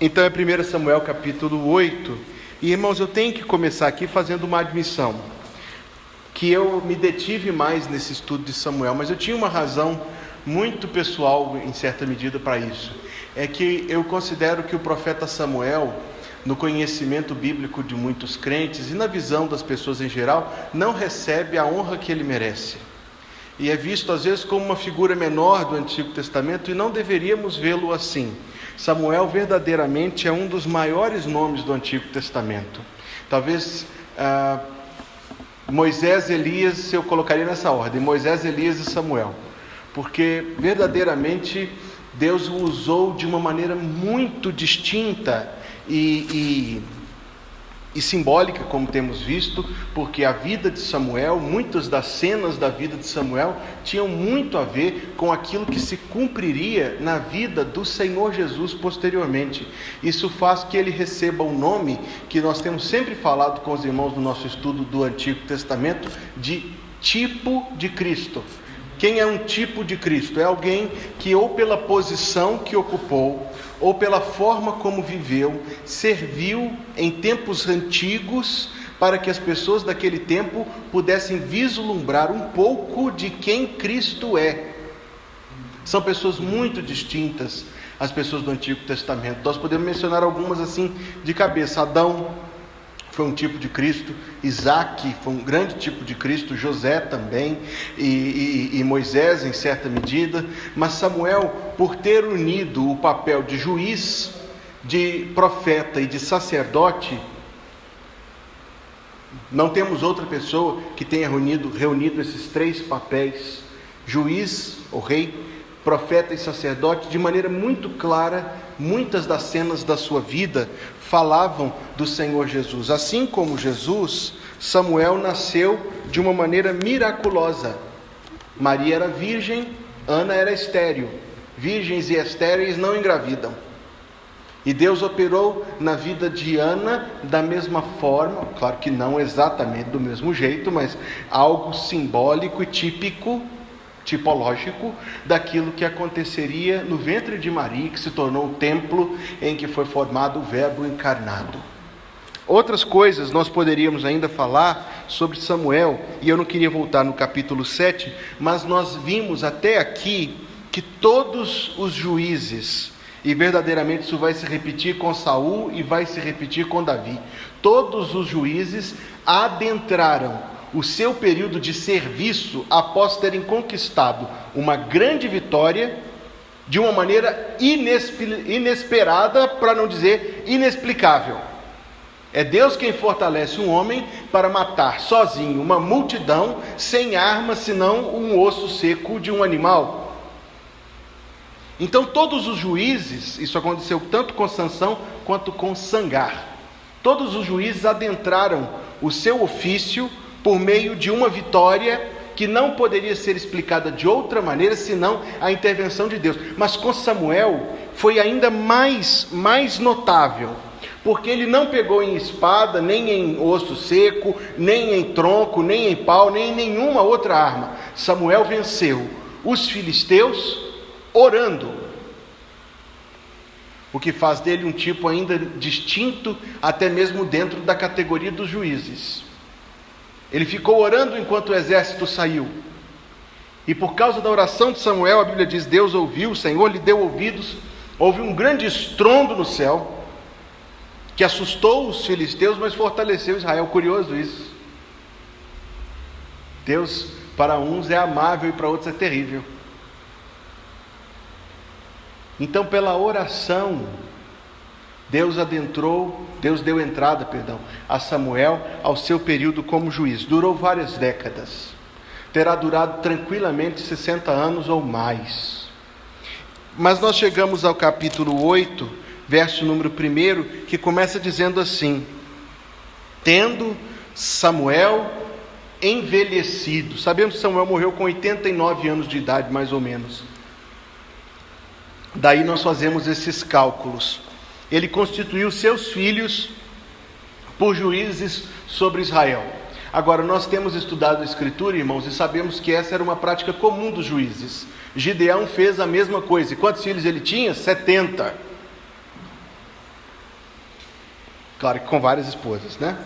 Então é 1 Samuel capítulo 8, e irmãos, eu tenho que começar aqui fazendo uma admissão, que eu me detive mais nesse estudo de Samuel, mas eu tinha uma razão muito pessoal em certa medida para isso, é que eu considero que o profeta Samuel, no conhecimento bíblico de muitos crentes e na visão das pessoas em geral, não recebe a honra que ele merece, e é visto às vezes como uma figura menor do Antigo Testamento, e não deveríamos vê-lo assim. Samuel verdadeiramente é um dos maiores nomes do Antigo Testamento. Talvez Moisés, Elias, eu colocaria nessa ordem: Moisés, Elias e Samuel, porque verdadeiramente Deus o usou de uma maneira muito distinta e simbólica, como temos visto, porque a vida de Samuel, muitas das cenas da vida de Samuel tinham muito a ver com aquilo que se cumpriria na vida do Senhor Jesus posteriormente. Isso faz que ele receba um nome que nós temos sempre falado com os irmãos no nosso estudo do Antigo Testamento, de tipo de Cristo. Quem é um tipo de Cristo? É alguém que, ou pela posição que ocupou, ou pela forma como viveu, serviu em tempos antigos para que as pessoas daquele tempo pudessem vislumbrar um pouco de quem Cristo é. São pessoas muito distintas as pessoas do Antigo Testamento. Nós podemos mencionar algumas assim de cabeça. Adão foi um tipo de Cristo, Isaac foi um grande tipo de Cristo, José também, e Moisés em certa medida, mas Samuel, por ter unido o papel de juiz, de profeta e de sacerdote, não temos outra pessoa que tenha reunido esses três papéis, juiz, o rei, profeta e sacerdote, de maneira muito clara. Muitas das cenas da sua vida falavam do Senhor Jesus. Assim como Jesus, Samuel nasceu de uma maneira miraculosa. Maria era virgem, Ana era estéril. Virgens e estéreis não engravidam. E Deus operou na vida de Ana da mesma forma, claro que não exatamente do mesmo jeito, mas algo simbólico e tipológico daquilo que aconteceria no ventre de Maria, que se tornou o templo em que foi formado o Verbo encarnado. Outras coisas nós poderíamos ainda falar sobre Samuel, e eu não queria voltar no capítulo 7, mas nós vimos até aqui que todos os juízes, e verdadeiramente isso vai se repetir com Saul e vai se repetir com Davi, todos os juízes adentraram o seu período de serviço após terem conquistado uma grande vitória de uma maneira inesperada, para não dizer inexplicável. É Deus quem fortalece um homem para matar sozinho uma multidão sem arma, senão um osso seco de um animal. Então todos os juízes, isso aconteceu tanto com Sansão quanto com Sangar, todos os juízes adentraram o seu ofício por meio de uma vitória que não poderia ser explicada de outra maneira senão a intervenção de Deus. Mas com Samuel foi ainda mais notável, porque ele não pegou em espada, nem em osso seco, nem em tronco, nem em pau, nem em nenhuma outra arma. Samuel venceu os filisteus orando, o que faz dele um tipo ainda distinto, até mesmo dentro da categoria dos juízes. Ele ficou orando enquanto o exército saiu, e por causa da oração de Samuel, a Bíblia diz, Deus ouviu, o Senhor lhe deu ouvidos, houve um grande estrondo no céu, que assustou os filisteus, mas fortaleceu Israel. Curioso isso. Deus para uns é amável e para outros é terrível. Então, pela oração, Deus deu entrada a Samuel ao seu período como juiz. Durou várias décadas. Terá durado tranquilamente 60 anos ou mais. Mas nós chegamos ao capítulo 8, verso número 1, que começa dizendo assim: tendo Samuel envelhecido. Sabemos que Samuel morreu com 89 anos de idade, mais ou menos. Daí nós fazemos esses cálculos. Ele constituiu seus filhos por juízes sobre Israel. Agora, nós temos estudado a Escritura, irmãos, e sabemos que essa era uma prática comum dos juízes. Gideão fez a mesma coisa. E quantos filhos ele tinha? 70. Claro que com várias esposas, né?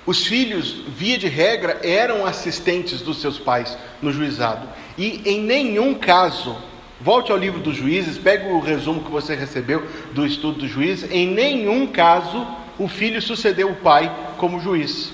Os filhos, via de regra, eram assistentes dos seus pais no juizado. E em nenhum caso, volte ao livro dos Juízes, pegue o resumo que você recebeu do estudo dos Juízes, em nenhum caso o filho sucedeu o pai como juiz.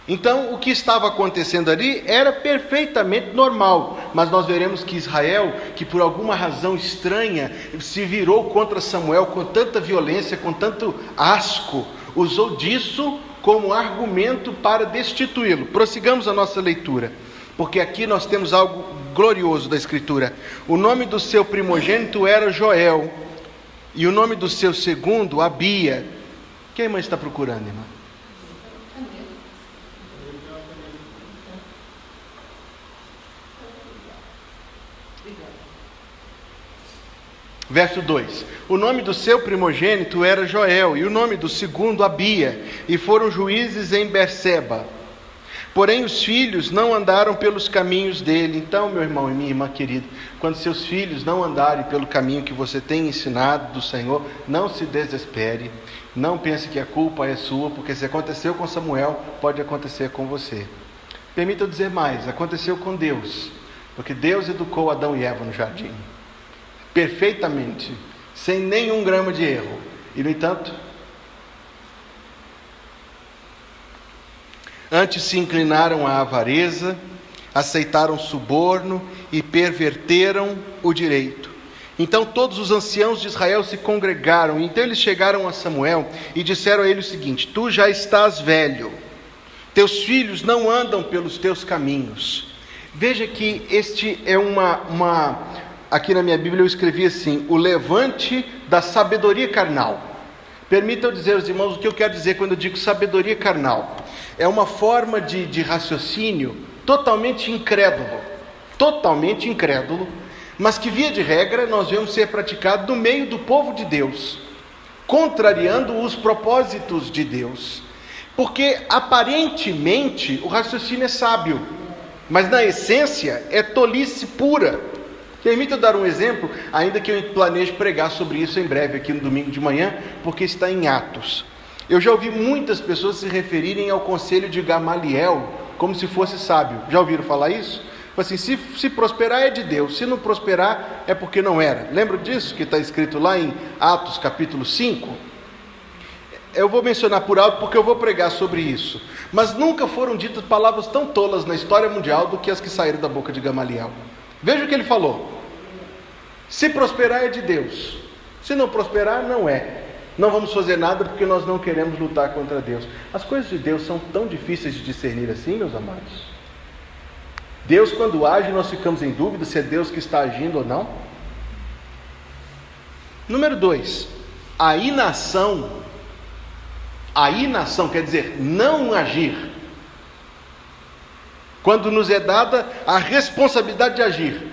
Então, o que estava acontecendo ali era perfeitamente normal, mas nós veremos que Israel, que por alguma razão estranha, se virou contra Samuel com tanta violência, com tanto asco, usou disso como argumento para destituí-lo. Prossigamos a nossa leitura, porque aqui nós temos algo glorioso da Escritura. O nome do seu primogênito era Joel, e o nome do seu segundo, Abia. Quem a irmã está procurando, irmã? Verso 2: o nome do seu primogênito era Joel, e o nome do segundo Abia, e foram juízes em Berseba. Porém os filhos não andaram pelos caminhos dele. Então, meu irmão e minha irmã querida, quando seus filhos não andarem pelo caminho que você tem ensinado do Senhor, não se desespere, não pense que a culpa é sua, porque se aconteceu com Samuel, pode acontecer com você. Permita eu dizer mais, aconteceu com Deus, porque Deus educou Adão e Eva no jardim, perfeitamente, sem nenhum grama de erro. E no entanto, antes se inclinaram à avareza, aceitaram suborno e perverteram o direito. Então todos os anciãos de Israel se congregaram. Então eles chegaram a Samuel e disseram a ele o seguinte: tu já estás velho, teus filhos não andam pelos teus caminhos. Veja que este é aqui na minha Bíblia eu escrevi assim: o levante da sabedoria carnal. Permita eu dizer aos irmãos o que eu quero dizer quando eu digo sabedoria carnal. É uma forma de raciocínio totalmente incrédulo, mas que via de regra nós vemos ser praticado no meio do povo de Deus, contrariando os propósitos de Deus, porque aparentemente o raciocínio é sábio, mas na essência é tolice pura. Permita eu dar um exemplo, ainda que eu planeje pregar sobre isso em breve aqui no domingo de manhã, porque está em Atos. Eu já ouvi muitas pessoas se referirem ao conselho de Gamaliel como se fosse sábio. Já ouviram falar isso? Assim, se prosperar é de Deus, se não prosperar é porque não era. Lembra disso que está escrito lá em Atos capítulo 5? Eu vou mencionar por alto porque eu vou pregar sobre isso. Mas nunca foram ditas palavras tão tolas na história mundial do que as que saíram da boca de Gamaliel. Veja o que ele falou: se prosperar é de Deus, se não prosperar não é. Não vamos fazer nada porque nós não queremos lutar contra Deus. As coisas de Deus são tão difíceis de discernir assim, meus amados. Deus, quando age, nós ficamos em dúvida se é Deus que está agindo ou não. Número 2, a inação quer dizer não agir, quando nos é dada a responsabilidade de agir.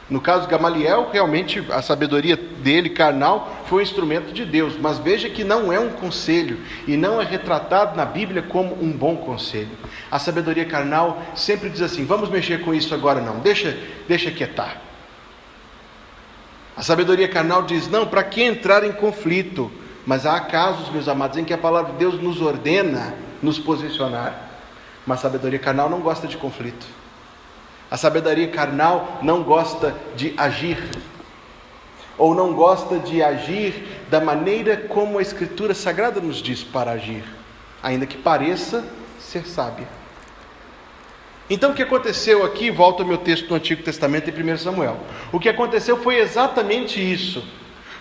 No caso de Gamaliel, realmente a sabedoria dele, carnal, foi um instrumento de Deus, mas veja que não é um conselho, e não é retratado na Bíblia como um bom conselho. A sabedoria carnal sempre diz assim: vamos mexer com isso agora não, deixa quietar. A sabedoria carnal diz: não, para que entrar em conflito? Mas há casos, meus amados, em que a palavra de Deus nos ordena nos posicionar, mas a sabedoria carnal não gosta de conflito. A sabedoria carnal não gosta de agir, ou não gosta de agir da maneira como a Escritura Sagrada nos diz para agir, ainda que pareça ser sábia. Então o que aconteceu aqui, volta ao meu texto do Antigo Testamento em 1 Samuel, o que aconteceu foi exatamente isso,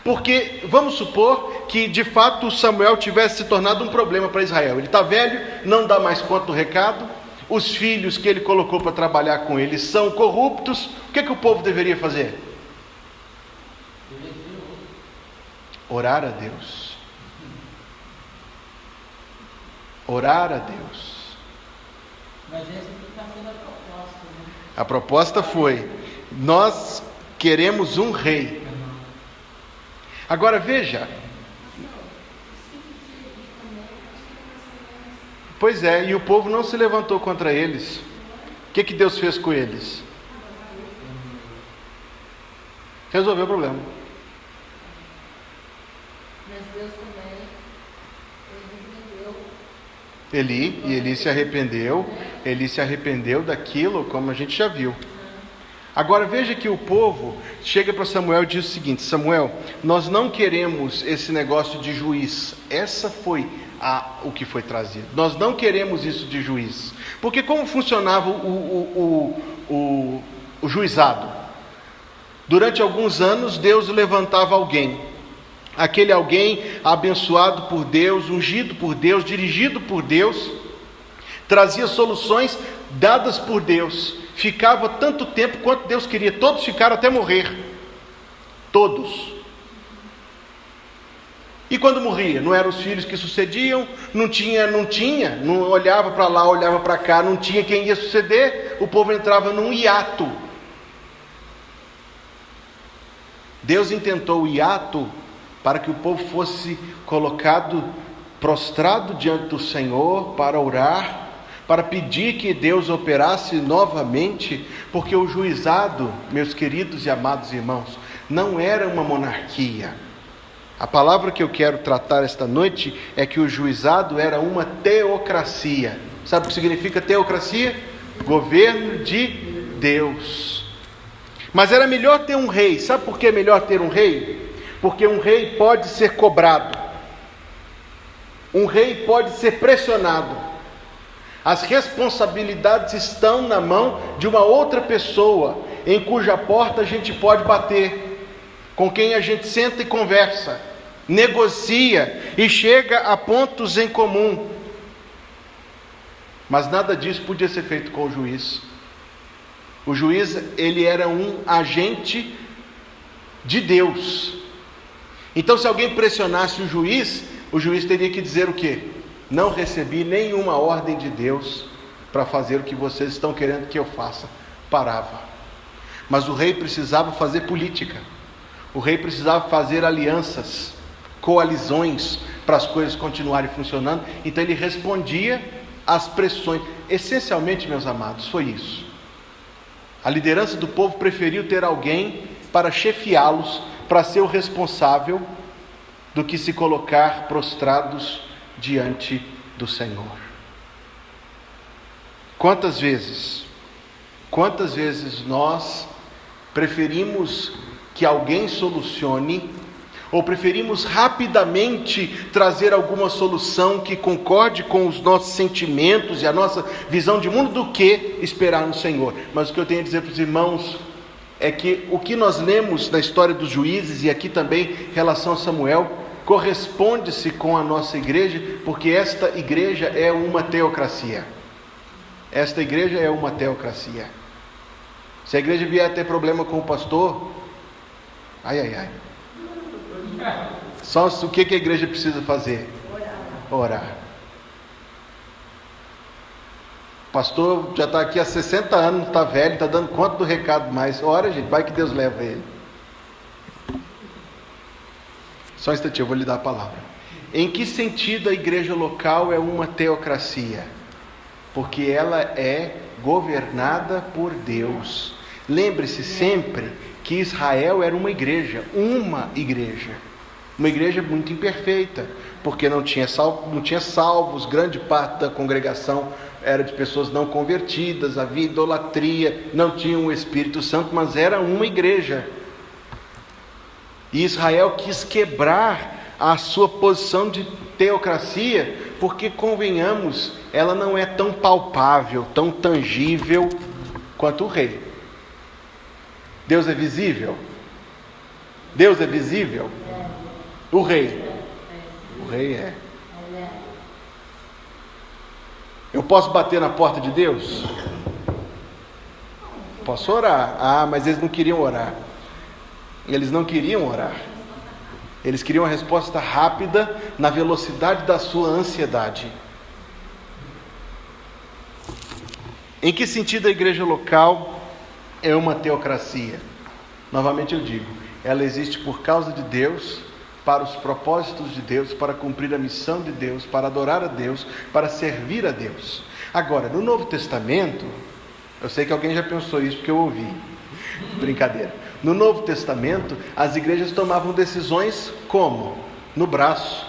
porque vamos supor que de fato Samuel tivesse se tornado um problema para Israel. Ele está velho, não dá mais conta do recado, os filhos que ele colocou para trabalhar com ele são corruptos. O que o povo deveria fazer? Orar a Deus. Orar a Deus. Mas essa está sendo a proposta, né? A proposta foi: nós queremos um rei. Agora veja. Pois é, e o povo não se levantou contra eles. O que Deus fez com eles? Resolveu o problema. Mas Deus também, ele repreendeu. Eli se arrependeu daquilo, como a gente já viu. Agora veja que o povo chega para Samuel e diz o seguinte: Samuel, nós não queremos esse negócio de juiz. Essa foi o que foi trazido. Nós não queremos isso de juiz. Porque como funcionava o juizado? Durante alguns anos Deus levantava alguém. Aquele alguém abençoado por Deus, ungido por Deus, dirigido por Deus, trazia soluções dadas por Deus. Ficava tanto tempo quanto Deus queria. Todos ficaram até morrer. Todos. E quando morria? Não eram os filhos que sucediam, não olhava para lá, olhava para cá, não tinha quem ia suceder, o povo entrava num hiato. Deus intentou o hiato para que o povo fosse colocado prostrado diante do Senhor para orar, para pedir que Deus operasse novamente, porque o juizado, meus queridos e amados irmãos, não era uma monarquia. A palavra que eu quero tratar esta noite é que o juizado era uma teocracia. Sabe o que significa teocracia? Governo de Deus. Mas era melhor ter um rei. Sabe por que é melhor ter um rei? Porque um rei pode ser cobrado. Um rei pode ser pressionado. As responsabilidades estão na mão de uma outra pessoa, em cuja porta a gente pode bater, com quem a gente senta e conversa, negocia e chega a pontos em comum. Mas nada disso podia ser feito com o juiz. O juiz, ele era um agente de Deus. Então, se alguém pressionasse o juiz teria que dizer o quê? Não recebi nenhuma ordem de Deus para fazer o que vocês estão querendo que eu faça. Parava. Mas o rei precisava fazer política. O rei precisava fazer alianças, coalizões, para as coisas continuarem funcionando. Então ele respondia às pressões. Essencialmente, meus amados, foi isso. A liderança do povo preferiu ter alguém para chefiá-los, para ser o responsável, do que se colocar prostrados diante do Senhor. Quantas vezes nós preferimos que alguém solucione, ou preferimos rapidamente trazer alguma solução que concorde com os nossos sentimentos e a nossa visão de mundo, do que esperar no Senhor. Mas o que eu tenho a dizer para os irmãos é que o que nós lemos na história dos juízes, e aqui também em relação a Samuel, corresponde-se com a nossa igreja, porque esta igreja é uma teocracia. Esta igreja é uma teocracia. Se a igreja vier a ter problema com o pastor, só o que a igreja precisa fazer? Orar. O pastor já está aqui há 60 anos, está velho, está dando conta do recado, mas ora, gente, vai que Deus leva ele. Só um instantinho, eu vou lhe dar a palavra. Em que sentido a igreja local é uma teocracia? Porque ela é governada por Deus. Lembre-se sempre que Israel era uma igreja muito imperfeita, porque não tinha salvos, grande parte da congregação era de pessoas não convertidas, havia idolatria, não tinha o Espírito Santo, mas era uma igreja. E Israel quis quebrar a sua posição de teocracia, porque, convenhamos, ela não é tão palpável, tão tangível quanto o rei. Deus é visível? Deus é visível? O rei é. Eu posso bater na porta de Deus? Posso orar. Mas eles não queriam orar. Eles não queriam orar. Eles queriam uma resposta rápida, na velocidade da sua ansiedade. Em que sentido a igreja local é uma teocracia? Novamente eu digo, ela existe por causa de Deus, para os propósitos de Deus, para cumprir a missão de Deus, para adorar a Deus, para servir a Deus. Agora, no Novo Testamento, eu sei que alguém já pensou isso porque eu ouvi. Brincadeira. No Novo Testamento, as igrejas tomavam decisões como? No braço.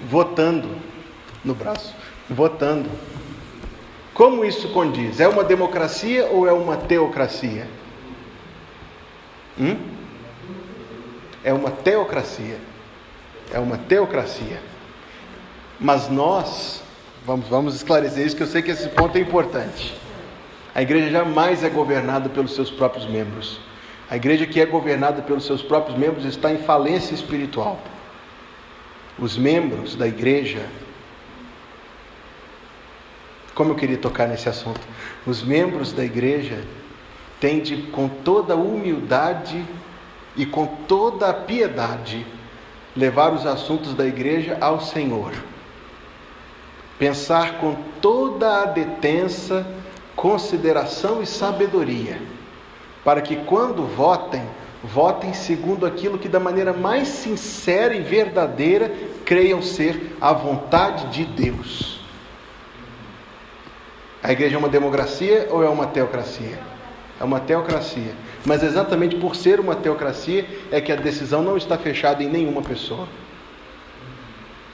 Votando. No braço. Votando. Como isso condiz? É uma democracia ou é uma teocracia? É uma teocracia. É uma teocracia. Mas nós, vamos esclarecer isso, que eu sei que esse ponto é importante. A igreja jamais é governada pelos seus próprios membros. A igreja que é governada pelos seus próprios membros está em falência espiritual. Os membros da igreja, como eu queria tocar nesse assunto, os membros da igreja têm de, com toda a humildade e com toda a piedade, levar os assuntos da igreja ao Senhor. Pensar com toda a detença, consideração e sabedoria, para que quando votem segundo aquilo que da maneira mais sincera e verdadeira creiam ser a vontade de Deus. A igreja é uma democracia ou é uma teocracia? É uma teocracia. Mas exatamente por ser uma teocracia é que a decisão não está fechada em nenhuma pessoa.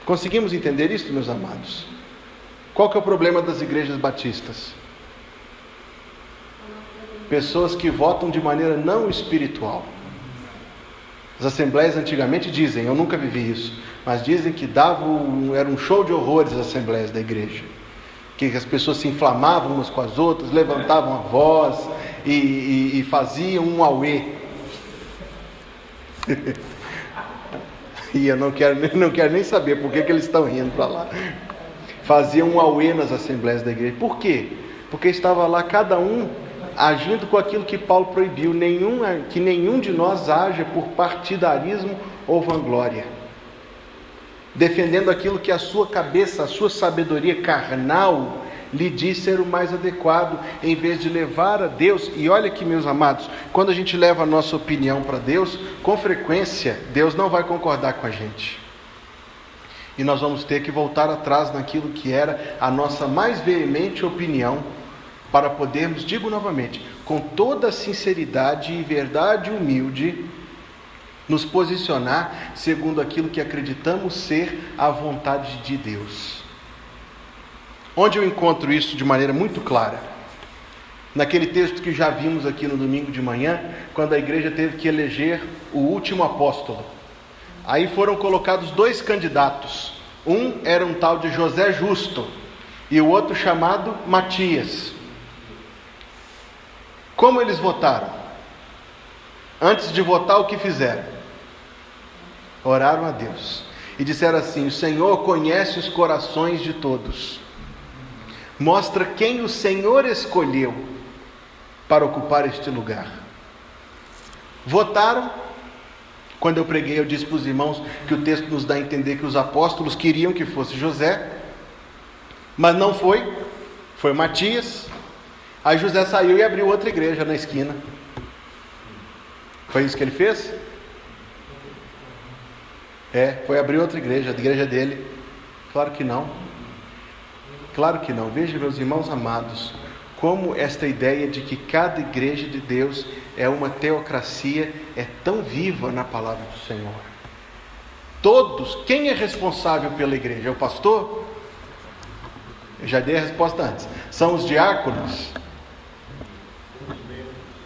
Conseguimos entender isso, meus amados? Qual que é o problema das igrejas batistas? Pessoas que votam de maneira não espiritual. As assembleias antigamente dizem, eu nunca vivi isso, mas dizem que era um show de horrores as assembleias da igreja. Que as pessoas se inflamavam umas com as outras, levantavam a voz e faziam um auê. E eu não quero nem saber por que eles estão indo para lá. Faziam um auê nas assembleias da igreja. Por quê? Porque estava lá cada um agindo com aquilo que Paulo proibiu, que nenhum de nós haja por partidarismo ou vanglória, defendendo aquilo que a sua cabeça, a sua sabedoria carnal lhe diz ser o mais adequado, em vez de levar a Deus. E olha aqui, meus amados, quando a gente leva a nossa opinião para Deus, com frequência Deus não vai concordar com a gente, e nós vamos ter que voltar atrás naquilo que era a nossa mais veemente opinião, para podermos, digo novamente, com toda a sinceridade e verdade humilde, nos posicionar segundo aquilo que acreditamos ser a vontade de Deus. Onde eu encontro isso de maneira muito clara? Naquele texto que já vimos aqui no domingo de manhã, quando a igreja teve que eleger o último apóstolo. Aí foram colocados 2 candidatos. Um era um tal de José Justo e o outro chamado Matias. Como eles votaram? Antes de votar, o que fizeram? Oraram a Deus e disseram assim: o Senhor conhece os corações de todos, mostra quem o Senhor escolheu para ocupar este lugar. Votaram. Quando eu preguei, eu disse para os irmãos que o texto nos dá a entender que os apóstolos queriam que fosse José, mas não foi, foi Matias. Aí José saiu e abriu outra igreja na esquina. Foi isso que ele fez? Foi abrir outra igreja, a igreja dele. Claro que não. Claro que não. Veja, meus irmãos amados, como esta ideia de que cada igreja de Deus é uma teocracia é tão viva na palavra do Senhor. Todos, quem é responsável pela igreja? É o pastor? Eu já dei a resposta antes. São os diáconos?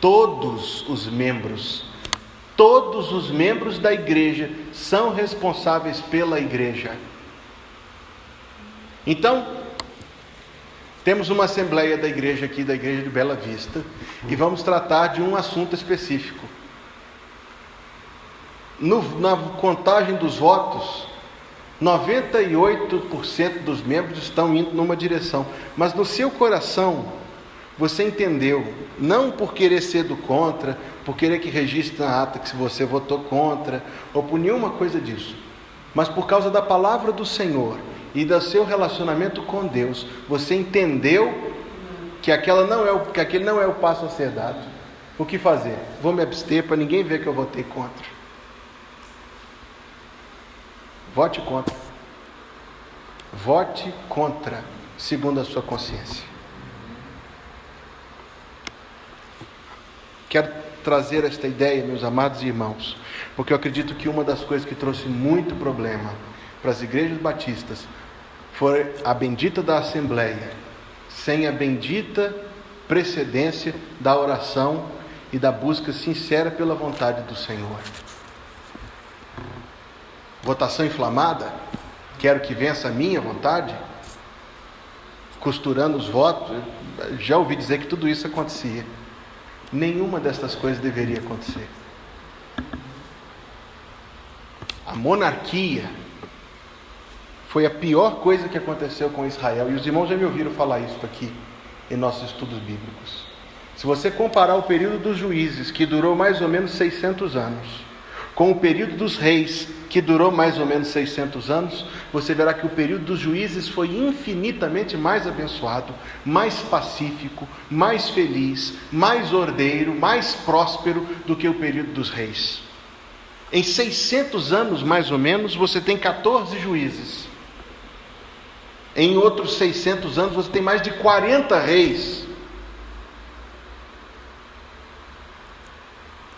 Todos os membros da igreja são responsáveis pela igreja. Então, temos uma assembleia da igreja aqui, da igreja de Bela Vista, e vamos tratar de um assunto específico. Na contagem dos votos, 98% dos membros estão indo numa direção, mas no seu coração você entendeu, não por querer ser do contra, por querer que registre na ata que você votou contra, ou por nenhuma coisa disso, mas por causa da palavra do Senhor e do seu relacionamento com Deus, você entendeu que aquele não é o passo a ser dado. O que fazer? Vou me abster para ninguém ver que eu votei contra. Vote contra. Vote contra, segundo a sua consciência. Quero trazer esta ideia, meus amados irmãos, Porque eu acredito que uma das coisas que trouxe muito problema para as igrejas batistas foi a bendita da Assembleia, sem a bendita precedência da oração e da busca sincera pela vontade do Senhor. Votação inflamada, quero que vença a minha vontade, costurando os votos. Já ouvi dizer que tudo isso acontecia. Nenhuma dessas coisas deveria acontecer. A monarquia foi a pior coisa que aconteceu com Israel, e os irmãos já me ouviram falar isso aqui em nossos estudos bíblicos. Se você comparar o período dos juízes, que durou mais ou menos 600 anos, com o período dos reis, que durou mais ou menos 600 anos, você verá que o período dos juízes foi infinitamente mais abençoado, mais pacífico, mais feliz, mais ordeiro, mais próspero do que o período dos reis. Em 600 anos, mais ou menos, você tem 14 juízes. Em outros 600 anos, você tem mais de 40 reis,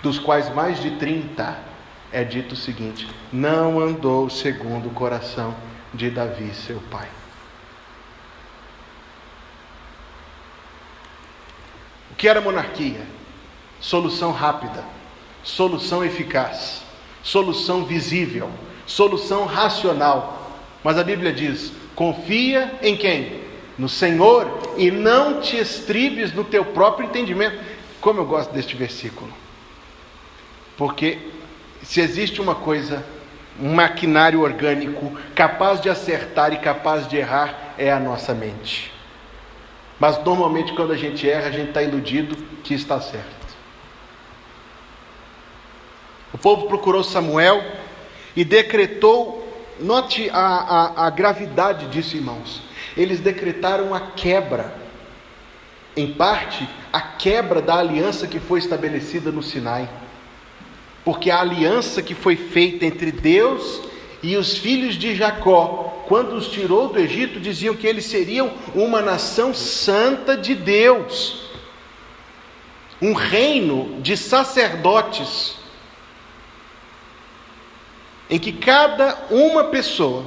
dos quais mais de 30 é dito o seguinte: não andou segundo o coração de Davi, seu pai. O que era monarquia? Solução rápida, solução eficaz, solução visível, solução racional. Mas a Bíblia diz: confia em quem? No Senhor, e não te estribes no teu próprio entendimento. Como eu gosto deste versículo, porque se existe uma coisa, um maquinário orgânico capaz de acertar e capaz de errar, é a nossa mente. Mas normalmente quando a gente erra, a gente está iludido que está certo. O povo procurou Samuel e decretou, note a gravidade disso, irmãos. Eles decretaram a quebra, em parte, a quebra da aliança que foi estabelecida no Sinai. Porque a aliança que foi feita entre Deus e os filhos de Jacó, quando os tirou do Egito, diziam que eles seriam uma nação santa de Deus, um reino de sacerdotes, em que cada uma pessoa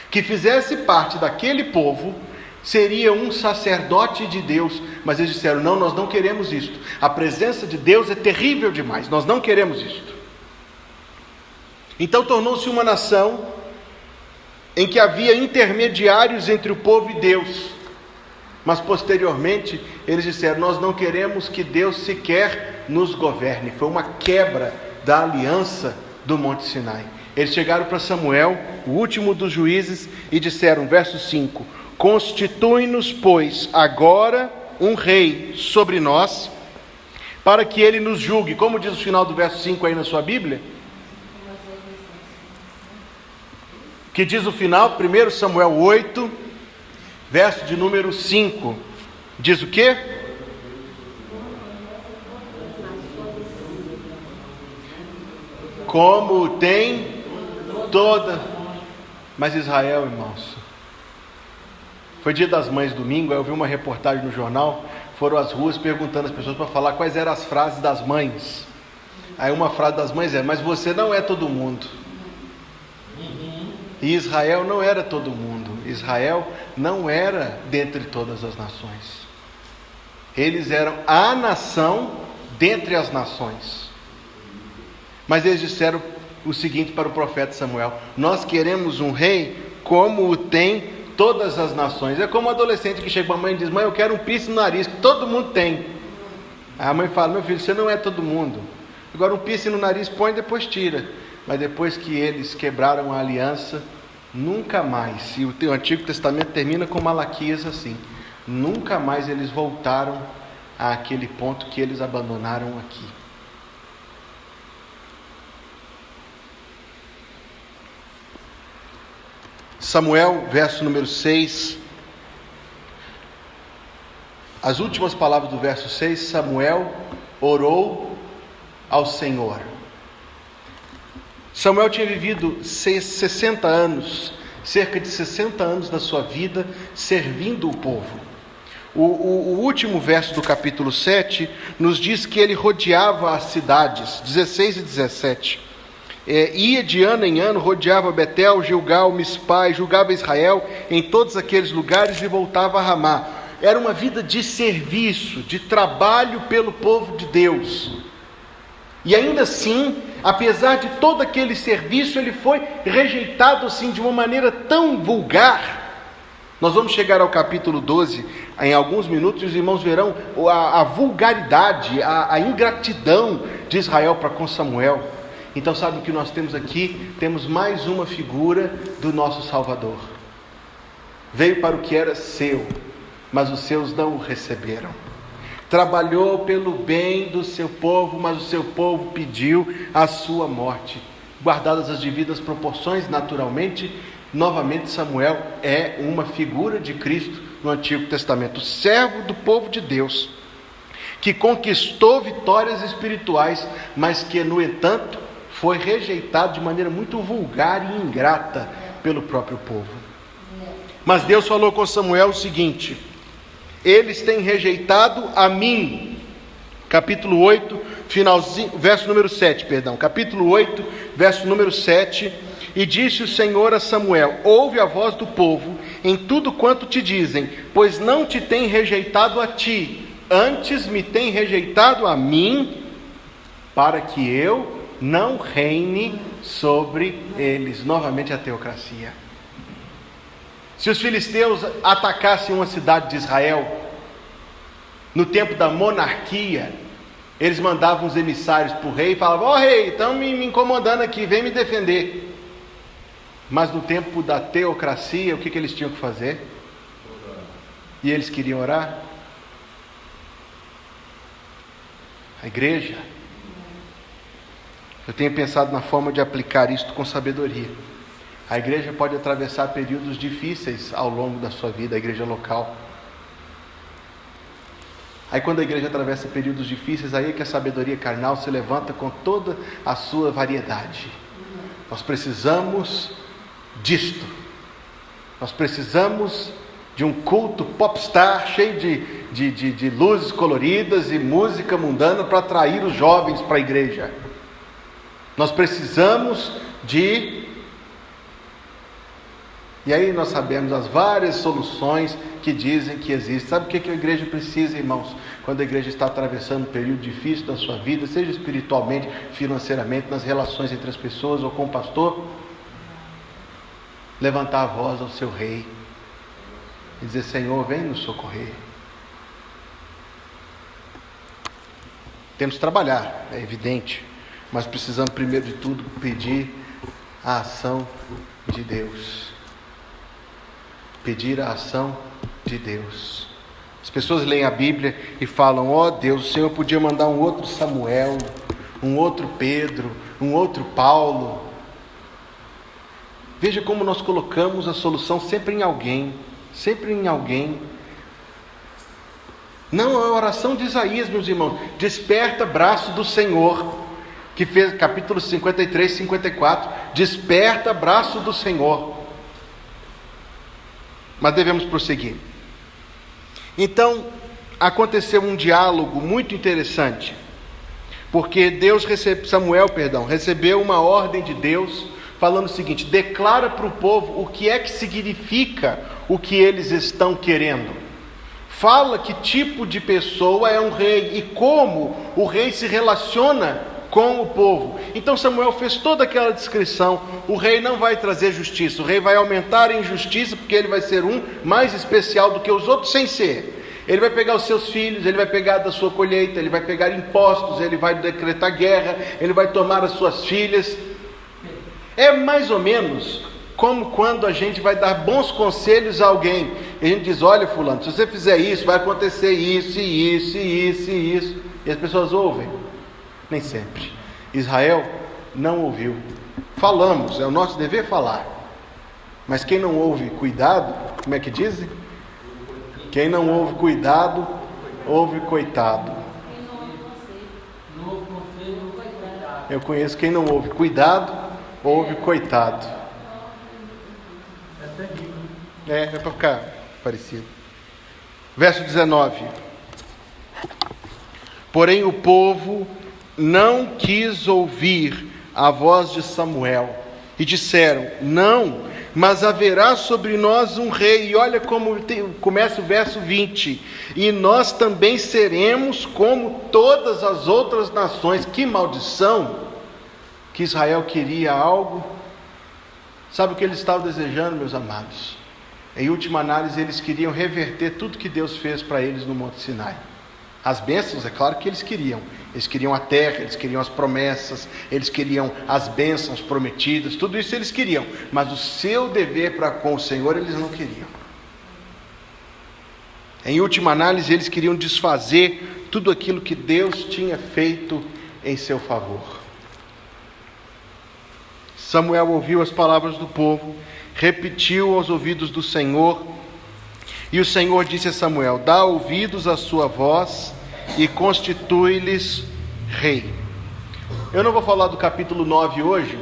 que fizesse parte daquele povo seria um sacerdote de Deus. Mas eles disseram: não, nós não queremos isto. A presença de Deus é terrível demais, nós não queremos isto. Então tornou-se uma nação em que havia intermediários entre o povo e Deus. Mas posteriormente eles disseram: nós não queremos que Deus sequer nos governe. Foi uma quebra da aliança do Monte Sinai. Eles chegaram para Samuel, o último dos juízes, e disseram, verso 5: constitui-nos, pois, agora um rei sobre nós, para que ele nos julgue. Como diz o final do verso 5 aí na sua Bíblia? Que diz o final, 1 Samuel 8, verso de número 5. Diz o quê? Como tem toda... Mas Israel, irmãos, foi dia das mães domingo, aí eu vi uma reportagem no jornal, foram às ruas perguntando às pessoas para falar quais eram as frases das mães. Aí uma frase das mães é: mas você não é todo mundo. E Israel não era todo mundo. Israel não era dentre todas as nações. Eles eram a nação dentre as nações. Mas eles disseram o seguinte para o profeta Samuel: nós queremos um rei como o tem todas as nações. É como um adolescente que chega para a mãe e diz: mãe, eu quero um piercing no nariz, que todo mundo tem. Aí a mãe fala: meu filho, você não é todo mundo. Agora um piercing no nariz põe e depois tira. Mas depois que eles quebraram a aliança, nunca mais, e o Antigo Testamento termina com Malaquias assim, nunca mais eles voltaram àquele ponto que eles abandonaram aqui. Samuel, verso número 6, as últimas palavras do verso 6, Samuel orou ao Senhor. Samuel tinha vivido 60 anos, cerca de 60 anos da sua vida, servindo o povo. O último verso do capítulo 7 nos diz que ele rodeava as cidades, 16 e 17. ia de ano em ano, rodeava Betel, Gilgal, Mispa, e julgava Israel em todos aqueles lugares e voltava a Ramá. Era uma vida de serviço, de trabalho pelo povo de Deus. E ainda assim, apesar de todo aquele serviço, ele foi rejeitado assim de uma maneira tão vulgar. Nós vamos chegar ao capítulo 12 em alguns minutos e os irmãos verão a vulgaridade, a ingratidão de Israel para com Samuel. Então sabe o que nós temos aqui? Temos mais uma figura do nosso Salvador. Veio para o que era seu, mas os seus não o receberam. Trabalhou pelo bem do seu povo, mas o seu povo pediu a sua morte. Guardadas as devidas proporções, naturalmente, novamente Samuel é uma figura de Cristo no Antigo Testamento, servo do povo de Deus, que conquistou vitórias espirituais, mas que, no entanto, foi rejeitado de maneira muito vulgar e ingrata pelo próprio povo. Mas Deus falou com Samuel o seguinte: eles têm rejeitado a mim. Capítulo 8, finalzinho, verso número 7, perdão. Capítulo 8, verso número 7. E disse o Senhor a Samuel: ouve a voz do povo em tudo quanto te dizem, pois não te tem rejeitado a ti, antes me tem rejeitado a mim, para que eu não reine sobre eles. Novamente a teocracia. Se os filisteus atacassem uma cidade de Israel, no tempo da monarquia, eles mandavam os emissários para o rei e falavam: ó rei, estão me incomodando aqui, vem me defender. Mas no tempo da teocracia, o que eles tinham que fazer? E eles queriam orar? A igreja. Eu tenho pensado na forma de aplicar isto com sabedoria. A igreja pode atravessar períodos difíceis ao longo da sua vida, a igreja local. Aí quando a igreja atravessa períodos difíceis, aí é que a sabedoria carnal se levanta com toda a sua variedade. Nós precisamos disto. Nós precisamos de um culto popstar cheio de luzes coloridas e música mundana para atrair os jovens para a igreja. Nós precisamos de... E aí nós sabemos as várias soluções que dizem que existem. Sabe o que a igreja precisa, irmãos? Quando a igreja está atravessando um período difícil da sua vida, seja espiritualmente, financeiramente, nas relações entre as pessoas ou com o pastor, levantar a voz ao seu rei e dizer: Senhor, vem nos socorrer. Temos que trabalhar, é evidente, mas precisamos primeiro de tudo pedir a ação de Deus. Pedir a ação de Deus. As pessoas leem a Bíblia e falam: ó Deus, o Senhor podia mandar um outro Samuel, um outro Pedro, um outro Paulo. Veja como nós colocamos a solução sempre em alguém, sempre em alguém. Não, a oração de Isaías, meus irmãos: desperta, braço do Senhor, que fez capítulo 53, 54, desperta, braço do Senhor. Mas devemos prosseguir. Então, aconteceu um diálogo muito interessante, porque Samuel recebeu uma ordem de Deus, falando o seguinte: declara para o povo o que é que significa o que eles estão querendo. Fala que tipo de pessoa é um rei e como o rei se relaciona com o povo. Então Samuel fez toda aquela descrição. O rei não vai trazer justiça, o rei vai aumentar a injustiça, porque ele vai ser um mais especial do que os outros sem ser. Ele vai pegar os seus filhos, ele vai pegar da sua colheita, ele vai pegar impostos, ele vai decretar guerra, ele vai tomar as suas filhas. É mais ou menos como quando a gente vai dar bons conselhos a alguém, e a gente diz: olha fulano, se você fizer isso, vai acontecer isso, e isso, e isso, e isso. E as pessoas ouvem? Nem sempre. Israel não ouviu. Falamos, é o nosso dever falar, mas quem não ouve cuidado, como é que dizem? Quem não ouve cuidado, ouve coitado. Eu conheço quem não ouve cuidado, ouve coitado. É para ficar parecido. Verso 19. Porém o povo não quis ouvir a voz de Samuel e disseram: não, mas haverá sobre nós um rei. E olha como começa o verso 20: e nós também seremos como todas as outras nações. Que maldição! Que Israel queria algo. Sabe o que eles estavam desejando, meus amados? Em última análise, eles queriam reverter tudo que Deus fez para eles no Monte Sinai. As bênçãos, é claro que eles queriam a terra, eles queriam as promessas, eles queriam as bênçãos prometidas, tudo isso eles queriam, mas o seu dever para com o Senhor eles não queriam. Em última análise, eles queriam desfazer tudo aquilo que Deus tinha feito em seu favor. Samuel ouviu as palavras do povo, repetiu aos ouvidos do Senhor, e o Senhor disse a Samuel: dá ouvidos à sua voz e constitui-lhes rei. Eu não vou falar do capítulo 9 hoje,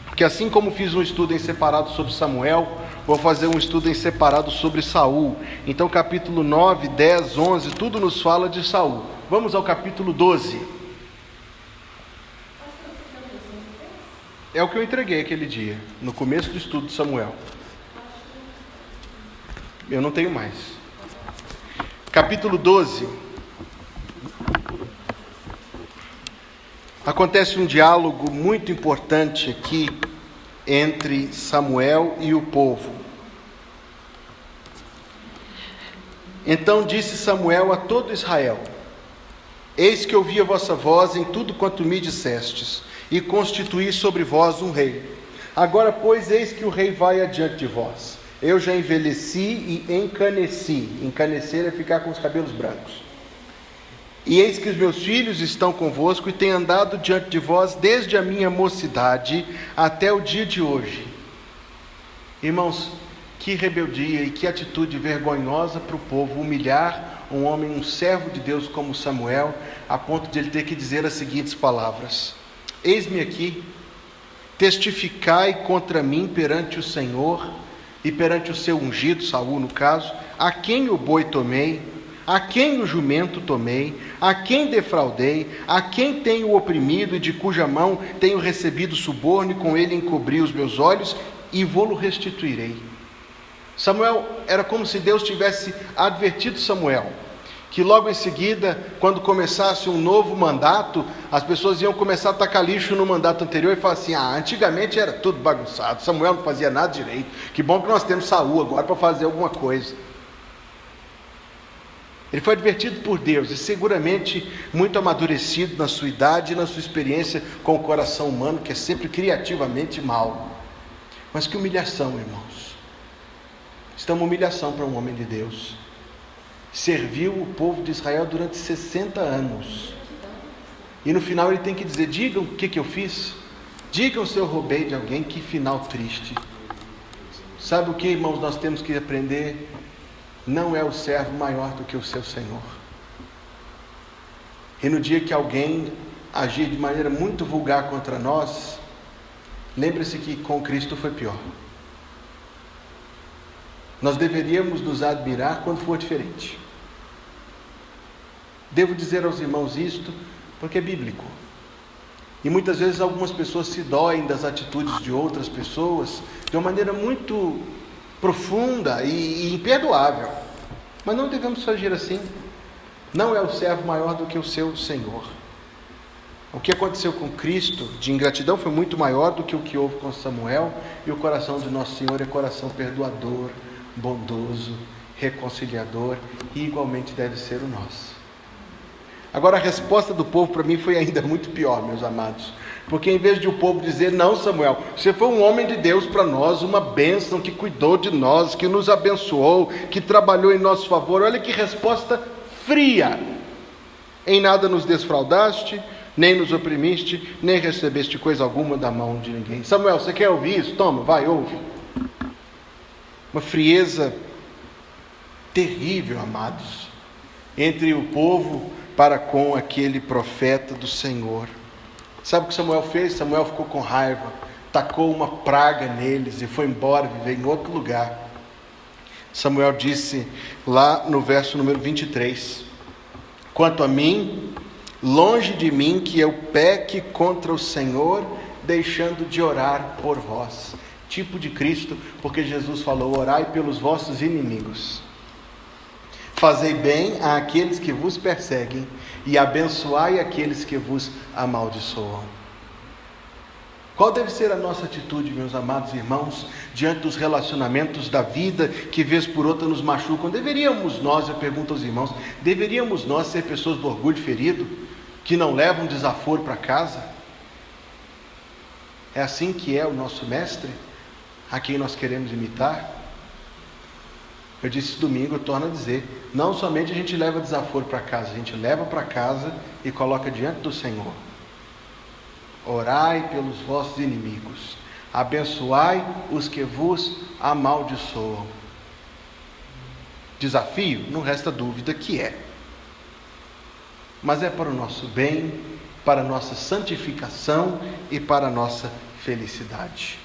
porque assim como fiz um estudo em separado sobre Samuel, vou fazer um estudo em separado sobre Saul. Então capítulo 9, 10, 11, tudo nos fala de Saul. Vamos ao capítulo 12. É o que eu entreguei aquele dia, no começo do estudo de Samuel. Eu não tenho mais. Capítulo 12. Acontece um diálogo muito importante aqui entre Samuel e o povo. Então disse Samuel a todo Israel: eis que ouvi a vossa voz em tudo quanto me dissestes, e constituí sobre vós um rei. Agora, pois, eis que o rei vai adiante de vós. Eu já envelheci e encaneci. Encanecer é ficar com os cabelos brancos. E eis que os meus filhos estão convosco e têm andado diante de vós desde a minha mocidade até o dia de hoje. Irmãos, que rebeldia e que atitude vergonhosa para o povo humilhar um homem, um servo de Deus como Samuel, a ponto de ele ter que dizer as seguintes palavras: eis-me aqui, testificai contra mim perante o Senhor e perante o seu ungido, Saul no caso, a quem o boi tomei, a quem o jumento tomei, a quem defraudei, a quem tenho oprimido e de cuja mão tenho recebido suborno, e com ele encobri os meus olhos, e vou-lo restituirei. Samuel, era como se Deus tivesse advertido Samuel que logo em seguida, quando começasse um novo mandato, as pessoas iam começar a tacar lixo no mandato anterior e falar assim: antigamente era tudo bagunçado, Samuel não fazia nada direito, que bom que nós temos Saul agora para fazer alguma coisa. Ele foi advertido por Deus e seguramente muito amadurecido na sua idade e na sua experiência com o coração humano, que é sempre criativamente mau. Mas que humilhação, irmãos. Isto é uma humilhação para um homem de Deus. Serviu o povo de Israel durante 60 anos. E no final ele tem que dizer: digam o que eu fiz. Digam se eu roubei de alguém. Que final triste. Sabe o que, irmãos, nós temos que aprender? Não é o servo maior do que o seu Senhor. E no dia que alguém agir de maneira muito vulgar contra nós, lembre-se que com Cristo foi pior. Nós deveríamos nos admirar quando for diferente. Devo dizer aos irmãos isto porque é bíblico. E muitas vezes algumas pessoas se doem das atitudes de outras pessoas de uma maneira muito profunda e imperdoável. Mas não devemos agir assim. Não é o servo maior do que o seu Senhor. O que aconteceu com Cristo de ingratidão foi muito maior do que o que houve com Samuel, e o coração de nosso Senhor é coração perdoador, bondoso, reconciliador, e igualmente deve ser o nosso. Agora a resposta do povo para mim foi ainda muito pior, meus amados, porque em vez de o povo dizer: não, Samuel, você foi um homem de Deus para nós, uma bênção, que cuidou de nós, que nos abençoou, que trabalhou em nosso favor, olha que resposta fria: em nada nos desfraudaste, nem nos oprimiste, nem recebeste coisa alguma da mão de ninguém. Samuel, você quer ouvir isso? Toma, vai, ouve. Uma frieza terrível, amados, entre o povo para com aquele profeta do Senhor. Sabe o que Samuel fez? Samuel ficou com raiva, tacou uma praga neles e foi embora viver em outro lugar. Samuel disse lá no verso número 23: quanto a mim, longe de mim que eu peque contra o Senhor deixando de orar por vós. Tipo de Cristo, porque Jesus falou: orai pelos vossos inimigos. Fazei bem àqueles que vos perseguem e abençoai aqueles que vos amaldiçoam. Qual deve ser a nossa atitude, meus amados irmãos, diante dos relacionamentos da vida que vez por outra nos machucam? Deveríamos nós, eu pergunto aos irmãos, deveríamos nós ser pessoas do orgulho ferido, que não levam desaforo para casa? É assim que é o nosso mestre, a quem nós queremos imitar? Eu disse domingo, eu torno a dizer, não somente a gente leva desaforo para casa, a gente leva para casa e coloca diante do Senhor. Orai pelos vossos inimigos, abençoai os que vos amaldiçoam. Desafio? Não resta dúvida que é. Mas é para o nosso bem, para a nossa santificação e para a nossa felicidade.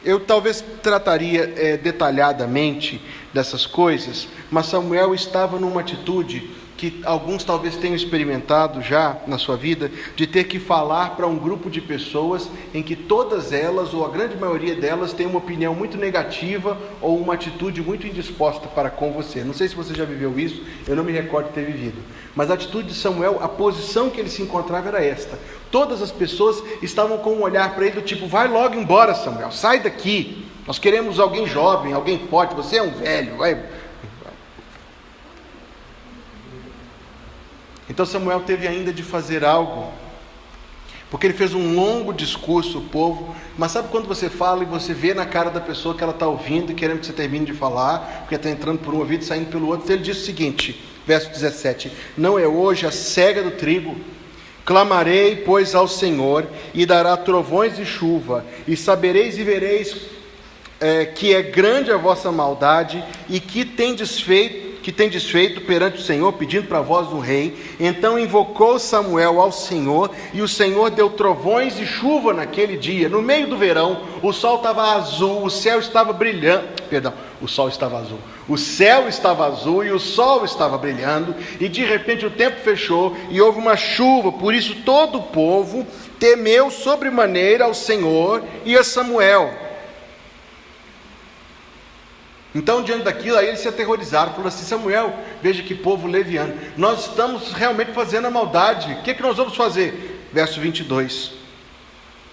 Eu talvez trataria detalhadamente dessas coisas, mas Samuel estava numa atitude que alguns talvez tenham experimentado já na sua vida, de ter que falar para um grupo de pessoas em que todas elas, ou a grande maioria delas, tem uma opinião muito negativa ou uma atitude muito indisposta para com você. Não sei se você já viveu isso, eu não me recordo de ter vivido. Mas a atitude de Samuel, a posição que ele se encontrava era esta. Todas as pessoas estavam com um olhar para ele do tipo: vai logo embora, Samuel, sai daqui. Nós queremos alguém jovem, alguém forte, você é um velho, vai. Então Samuel teve ainda de fazer algo, porque ele fez um longo discurso ao povo, mas sabe quando você fala e você vê na cara da pessoa que ela está ouvindo e querendo que você termine de falar, porque está entrando por um ouvido e saindo pelo outro? Então ele diz o seguinte, verso 17: não é hoje a cega do trigo? Clamarei, pois, ao Senhor, e dará trovões e chuva, e sabereis e vereis que é grande a vossa maldade, e que tendes feito perante o Senhor, pedindo para vós um rei. Então invocou Samuel ao Senhor, e o Senhor deu trovões e chuva naquele dia. No meio do verão, o sol estava azul, o céu estava brilhando, o sol estava azul, o céu estava azul e o sol estava brilhando, e de repente o tempo fechou e houve uma chuva. Por isso todo o povo temeu sobremaneira ao Senhor e a Samuel. Então, diante daquilo, aí eles se aterrorizaram, falaram assim: Samuel, veja que povo leviano, nós estamos realmente fazendo a maldade, o que nós vamos fazer? Verso 22,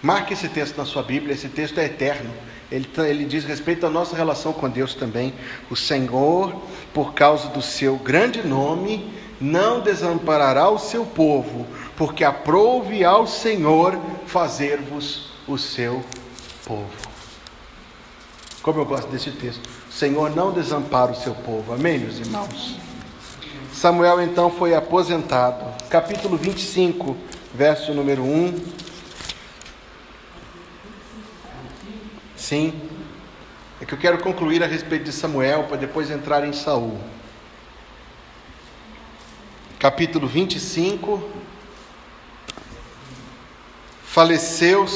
marque esse texto na sua Bíblia, esse texto é eterno, ele diz respeito à nossa relação com Deus também. O Senhor, por causa do seu grande nome, não desamparará o seu povo, porque aprouve ao Senhor fazer-vos o seu povo. Como eu gosto desse texto. O Senhor não desampara o seu povo. Amém, meus irmãos? Samuel então foi aposentado. Capítulo 25, verso número 1. Sim. É que eu quero concluir a respeito de Samuel, para depois entrar em Saul. Capítulo 25. Faleceu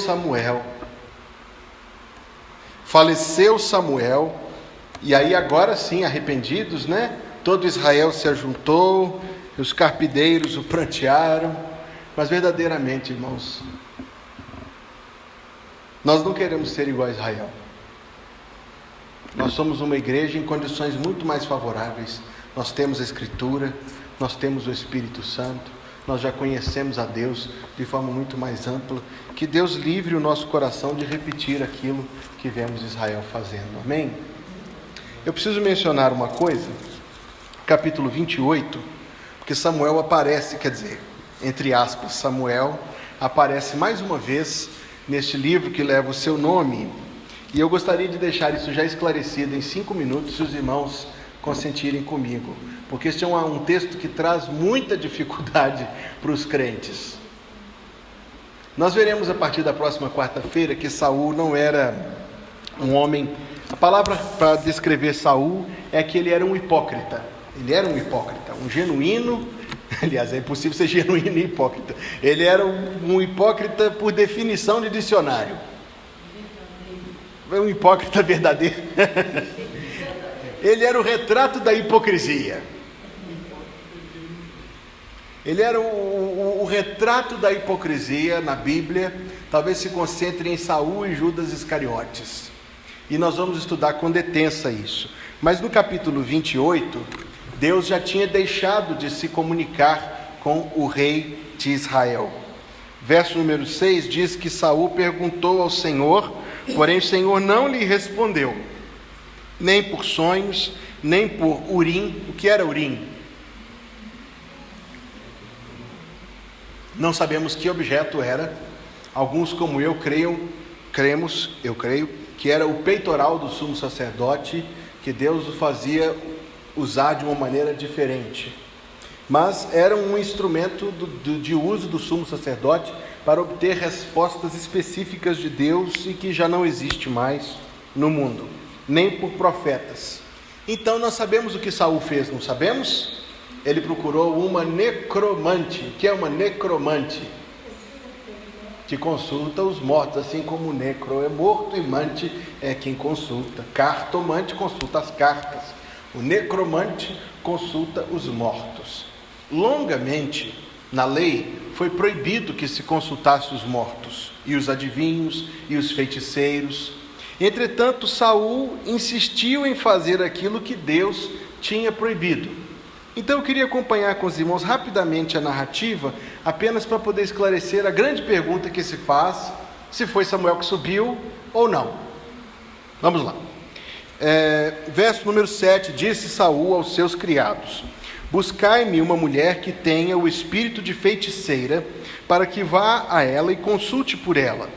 Samuel, e aí agora sim, arrependidos, né? Todo Israel se ajuntou, os carpideiros o prantearam, mas verdadeiramente, irmãos, nós não queremos ser igual a Israel. Nós somos uma igreja em condições muito mais favoráveis. Nós temos a Escritura, nós temos o Espírito Santo, nós já conhecemos a Deus de forma muito mais ampla. Que Deus livre o nosso coração de repetir aquilo que vemos Israel fazendo. Amém? Eu preciso mencionar uma coisa, capítulo 28, porque Samuel aparece, quer dizer, entre aspas, Samuel aparece mais uma vez neste livro que leva o seu nome, e eu gostaria de deixar isso já esclarecido em 5 minutos, se os irmãos consentirem comigo, porque este é um texto que traz muita dificuldade para os crentes. Nós veremos a partir da próxima quarta-feira que Saul não era um homem. A palavra para descrever Saul é que ele era um hipócrita. Ele era um hipócrita, um genuíno. Aliás, é impossível ser genuíno e hipócrita. Ele era um hipócrita por definição de dicionário. Um hipócrita verdadeiro. Ele era o retrato da hipocrisia. Ele era o retrato da hipocrisia na Bíblia talvez se concentre em Saul e Judas Iscariotes. E nós vamos estudar com detença isso. Mas no capítulo 28, Deus já tinha deixado de se comunicar com o rei de Israel. Verso número 6 diz que Saul perguntou ao Senhor, porém o Senhor não lhe respondeu, nem por sonhos, nem por Urim. O que era Urim? Não sabemos que objeto era. Alguns, como eu, creio que era o peitoral do sumo sacerdote, que Deus o fazia usar de uma maneira diferente. Mas era um instrumento de uso do sumo sacerdote para obter respostas específicas de Deus e que já não existe mais no mundo, nem por profetas. Então nós sabemos o que Saul fez, não sabemos? Ele procurou uma necromante. O que é uma necromante? Que consulta os mortos, assim como necro é morto e mante é quem consulta. Cartomante consulta as cartas. O necromante consulta os mortos. Longamente, na lei, foi proibido que se consultasse os mortos, e os adivinhos, e os feiticeiros. Entretanto, Saul insistiu em fazer aquilo que Deus tinha proibido. Então eu queria acompanhar com os irmãos rapidamente a narrativa, apenas para poder esclarecer a grande pergunta que se faz, se foi Samuel que subiu ou não. Vamos lá. Verso número 7, disse Saul aos seus criados: buscai-me uma mulher que tenha o espírito de feiticeira, para que vá a ela e consulte por ela.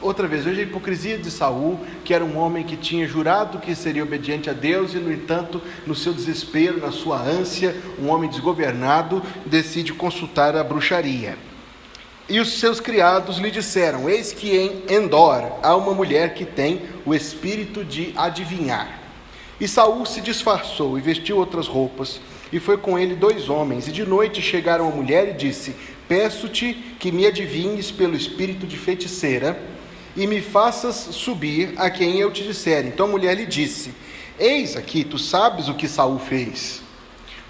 Outra vez, veja a hipocrisia de Saul, que era um homem que tinha jurado que seria obediente a Deus e, no entanto, no seu desespero, na sua ânsia, um homem desgovernado, decide consultar a bruxaria. E os seus criados lhe disseram: eis que em Endor há uma mulher que tem o espírito de adivinhar. E Saul se disfarçou e vestiu outras roupas, e foi com ele 2 homens, e de noite chegaram a mulher e disse: peço-te que me adivinhes pelo espírito de feiticeira, e me faças subir a quem eu te disser. Então a mulher lhe disse: eis aqui, tu sabes o que Saul fez,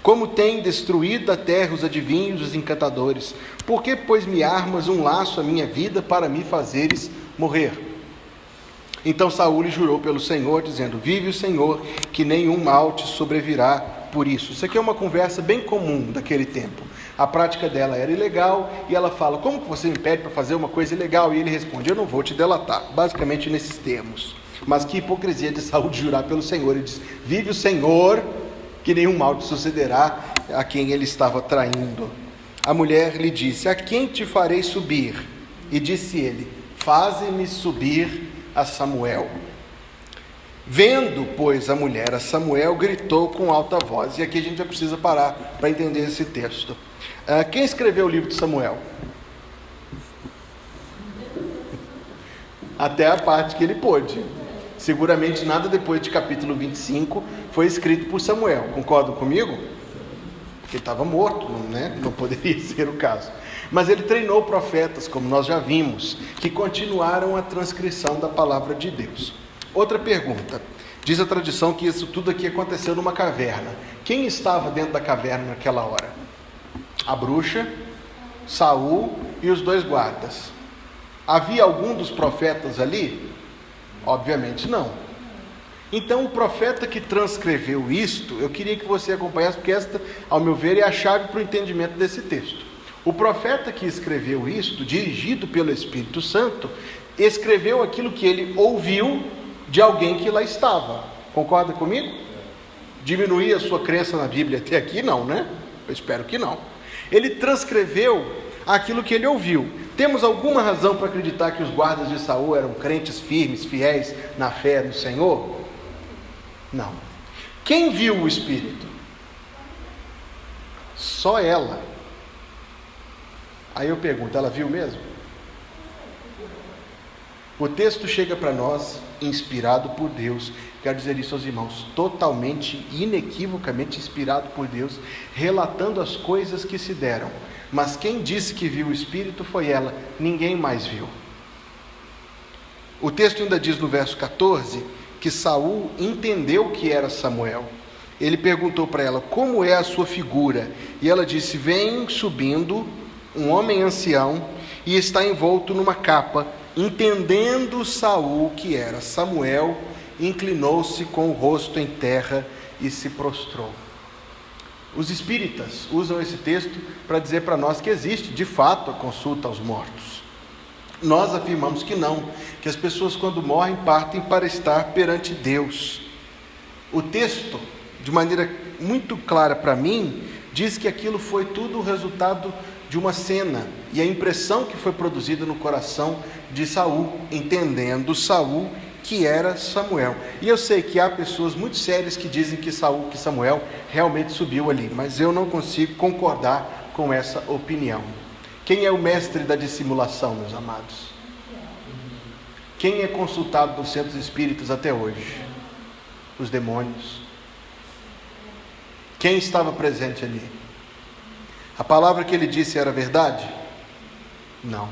como tem destruído a terra os adivinhos, os encantadores. Por que, pois, me armas um laço à minha vida para me fazeres morrer? Então Saul lhe jurou pelo Senhor, dizendo: vive o Senhor, que nenhum mal te sobrevirá por isso. Isso aqui é uma conversa bem comum daquele tempo. A prática dela era ilegal, e ela fala: como que você me pede para fazer uma coisa ilegal? E ele responde: eu não vou te delatar, basicamente nesses termos. Mas que hipocrisia de Saul de jurar pelo Senhor. Ele diz: vive o Senhor, que nenhum mal te sucederá a quem ele estava traindo. A mulher lhe disse: a quem te farei subir? E disse ele: faze-me subir a Samuel. Vendo, pois, a mulher a Samuel, gritou com alta voz. E aqui a gente já precisa parar para entender esse texto. Quem escreveu o livro de Samuel? Até a parte que ele pôde. Seguramente nada depois de capítulo 25 foi escrito por Samuel. Concordam comigo? Porque estava morto, né? Não poderia ser o caso. Mas ele treinou profetas, como nós já vimos, que continuaram a transcrição da palavra de Deus. Outra pergunta. Diz a tradição que isso tudo aqui aconteceu numa caverna. Quem estava dentro da caverna naquela hora? A bruxa, Saul e os 2 guardas. Havia algum dos profetas ali? Obviamente não. Então o profeta que transcreveu isto, eu queria que você acompanhasse, porque esta, ao meu ver, é a chave para o entendimento desse texto. O profeta que escreveu isto, dirigido pelo Espírito Santo, escreveu aquilo que ele ouviu de alguém que lá estava. Concorda comigo? Diminuir a sua crença na Bíblia até aqui? Não, né? Eu espero que não. Ele transcreveu aquilo que ele ouviu. Temos alguma razão para acreditar que os guardas de Saul eram crentes firmes, fiéis na fé no Senhor? Não. Quem viu o Espírito? Só ela. Aí eu pergunto, ela viu mesmo? O texto chega para nós, inspirado por Deus. Quero dizer isso aos irmãos, totalmente, inequivocamente inspirado por Deus, relatando as coisas que se deram. Mas quem disse que viu o Espírito foi ela, ninguém mais viu. O texto ainda diz no verso 14, que Saul entendeu que era Samuel. Ele perguntou para ela, como é a sua figura? E ela disse, vem subindo um homem ancião, e está envolto numa capa. Entendendo Saul que era Samuel, inclinou-se com o rosto em terra e se prostrou. Os espíritas usam esse texto para dizer para nós que existe, de fato, a consulta aos mortos. Nós afirmamos que não, que as pessoas quando morrem partem para estar perante Deus. O texto, de maneira muito clara para mim, diz que aquilo foi tudo o resultado de uma cena e a impressão que foi produzida no coração de Saul, entendendo Saul que era Samuel. E eu sei que há pessoas muito sérias que dizem que Samuel realmente subiu ali, mas eu não consigo concordar com essa opinião. Quem é o mestre da dissimulação, meus amados? Quem é consultado nos centros espíritas até hoje? Os demônios. Quem estava presente ali? A palavra que ele disse era verdade? Não.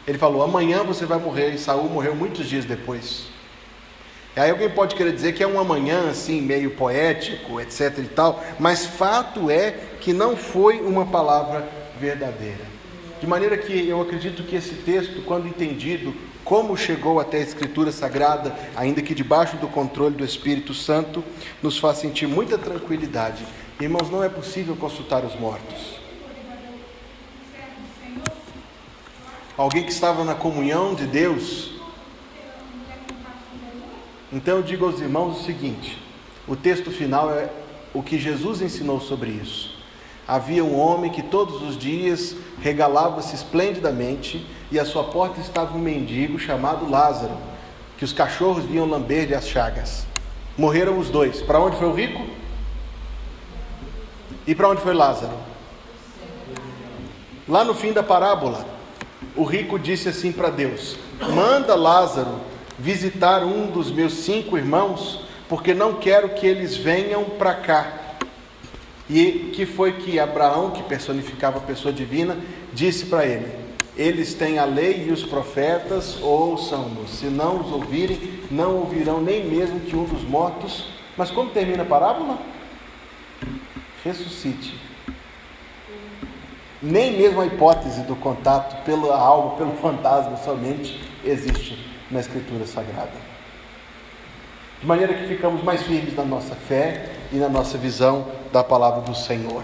Ele falou, amanhã você vai morrer, e Saul morreu muitos dias depois. E aí alguém pode querer dizer que é um amanhã assim, meio poético, etc e tal, mas fato é que não foi uma palavra verdadeira. De maneira que eu acredito que esse texto, quando entendido como chegou até a Escritura Sagrada, ainda que debaixo do controle do Espírito Santo, nos faz sentir muita tranquilidade. Irmãos, não é possível consultar os mortos. Alguém que estava na comunhão de Deus. Então eu digo aos irmãos o seguinte, o texto final é o que Jesus ensinou sobre isso. Havia um homem que todos os dias regalava-se esplendidamente, e à sua porta estava um mendigo chamado Lázaro, que os cachorros vinham lamber-lhe as chagas. Morreram os dois. Para onde foi o rico? E para onde foi Lázaro? Lá no fim da parábola, o rico disse assim para Deus, manda Lázaro visitar um dos meus 5 irmãos, porque não quero que eles venham para cá. E que foi que Abraão, que personificava a pessoa divina, disse para ele, eles têm a lei e os profetas, ouçam-nos, se não os ouvirem, não ouvirão nem mesmo que um dos mortos. Mas como termina a parábola? Ressuscite. Nem mesmo a hipótese do contato pela alma, pelo fantasma somente, existe na Escritura Sagrada. De maneira que ficamos mais firmes na nossa fé e na nossa visão da palavra do Senhor.